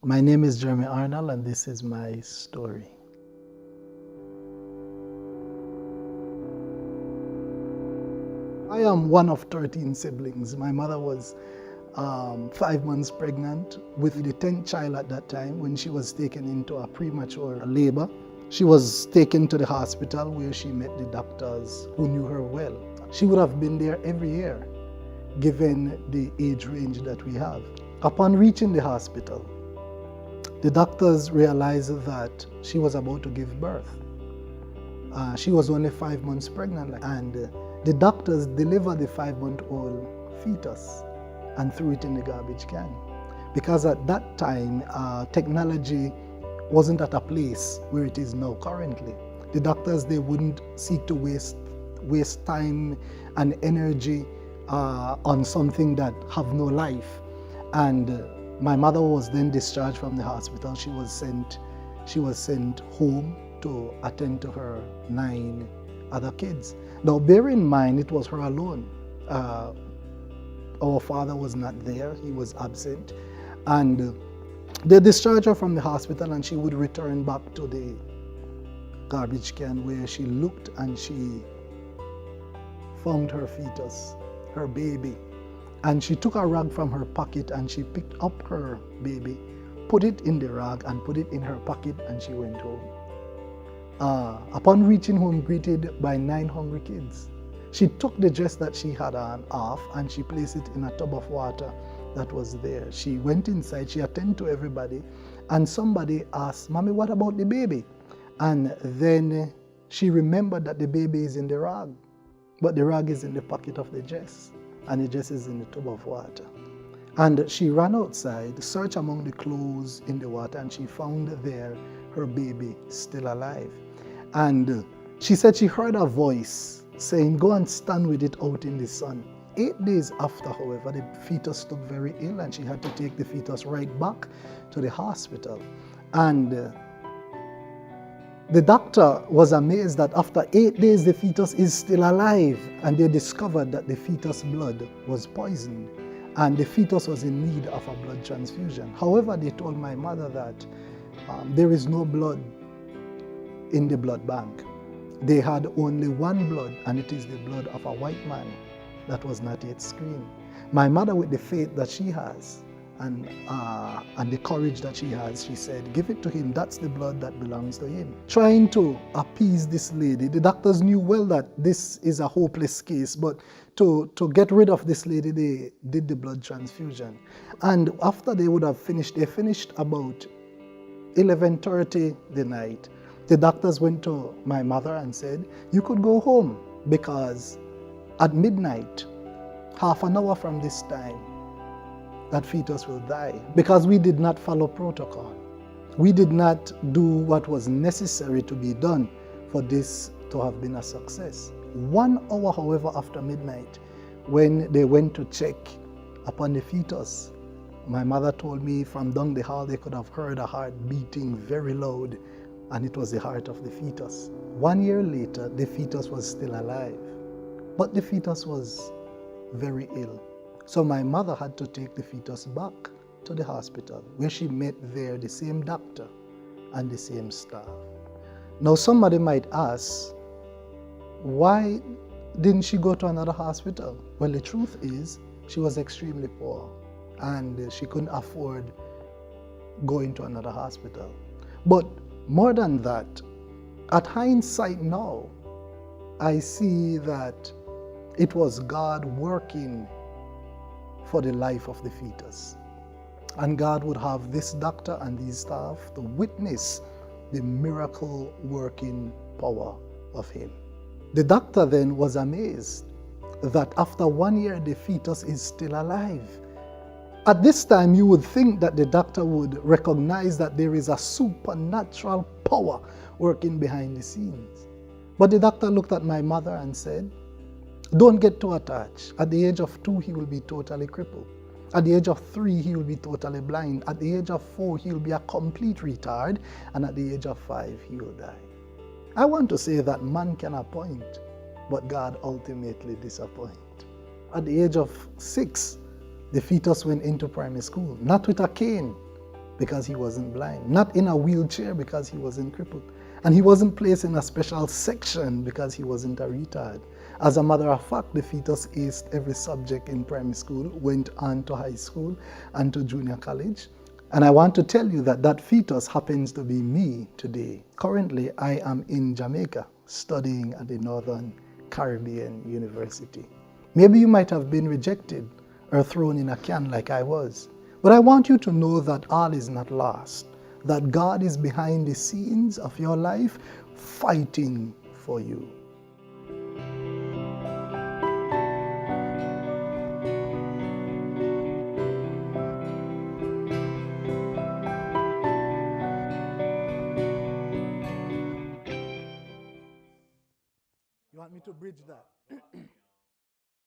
My name is Jeremy Arnold, and this is my story. I am one of 13 siblings. My mother was 5 months pregnant with the 10th child at that time when she was taken into a premature labor. She was taken to the hospital where she met the doctors who knew her well. She would have been there every year given the age range that we have. Upon reaching the hospital, the doctors realized that she was about to give birth. She was only 5 months pregnant, and the doctors delivered the 5-month-old fetus and threw it in the garbage can. Because at that time, technology wasn't at a place where it is now currently. The doctors, they wouldn't seek to waste time and energy on something that have no life. And my mother was then discharged from the hospital. She was sent home to attend to her 9 other kids. Now, bear in mind, it was her alone. Our father was not there, he was absent. And they discharged her from the hospital, and she would return back to the garbage can, where she looked and she found her fetus, her baby. And she took a rag from her pocket and she picked up her baby, put it in the rag and put it in her pocket, and she went home. Upon reaching home, greeted by 9 hungry kids, she took the dress that she had on off and she placed it in a tub of water that was there. She went inside, she attended to everybody, and somebody asked, "Mommy, what about the baby?" And then she remembered that the baby is in the rag, but the rag is in the pocket of the dress, and the dress is in the tub of water. And she ran outside, searched among the clothes in the water, and she found there her baby still alive. And she said she heard a voice saying, "Go and stand with it out in the sun." 8 days after, however, the fetus took very ill, and she had to take the fetus right back to the hospital. And the doctor was amazed that after 8 days, the fetus is still alive, and they discovered that the fetus' blood was poisoned, and the fetus was in need of a blood transfusion. However, they told my mother that there is no blood in the blood bank. They had only one blood, and it is the blood of a white man that was not yet screened. My mother, with the faith that she has, and the courage that she has, she said, "Give it to him. That's the blood that belongs to him." Trying to appease this lady, the doctors knew well that this is a hopeless case, but to get rid of this lady, they did the blood transfusion. And after they would have finished, they finished about 11:30 the night. The doctors went to my mother and said, "You could go home, because at midnight, half an hour from this time, that fetus will die," because we did not follow protocol. We did not do what was necessary to be done for this to have been a success. 1 hour, however, after midnight, when they went to check upon the fetus, my mother told me from down the hall they could have heard a heart beating very loud, and it was the heart of the fetus. 1 year later, the fetus was still alive, but the fetus was very ill. So my mother had to take the fetus back to the hospital, where she met there the same doctor and the same staff. Now somebody might ask, why didn't she go to another hospital? Well, the truth is, she was extremely poor, and she couldn't afford going to another hospital. But more than that, at hindsight now, I see that it was God working for the life of the fetus. And God would have this doctor and these staff to witness the miracle working power of him. The doctor then was amazed that after 1 year, the fetus is still alive. At this time, you would think that the doctor would recognize that there is a supernatural power working behind the scenes. But the doctor looked at my mother and said, "Don't get too attached. At the age of 2, he will be totally crippled. At the age of 3, he will be totally blind. At the age of 4, he will be a complete retard. And at the age of 5, he will die." I want to say that man can appoint, but God ultimately disappoints. At the age of 6, the fetus went into primary school, not with a cane, because he wasn't blind, not in a wheelchair because he wasn't crippled, and he wasn't placed in a special section because he wasn't a retard. As a matter of fact, the fetus aced every subject in primary school, went on to high school and to junior college. And I want to tell you that that fetus happens to be me today. Currently, I am in Jamaica studying at the Northern Caribbean University. Maybe you might have been rejected or thrown in a can like I was. But I want you to know that all is not lost, that God is behind the scenes of your life fighting for you. You want me to bridge that?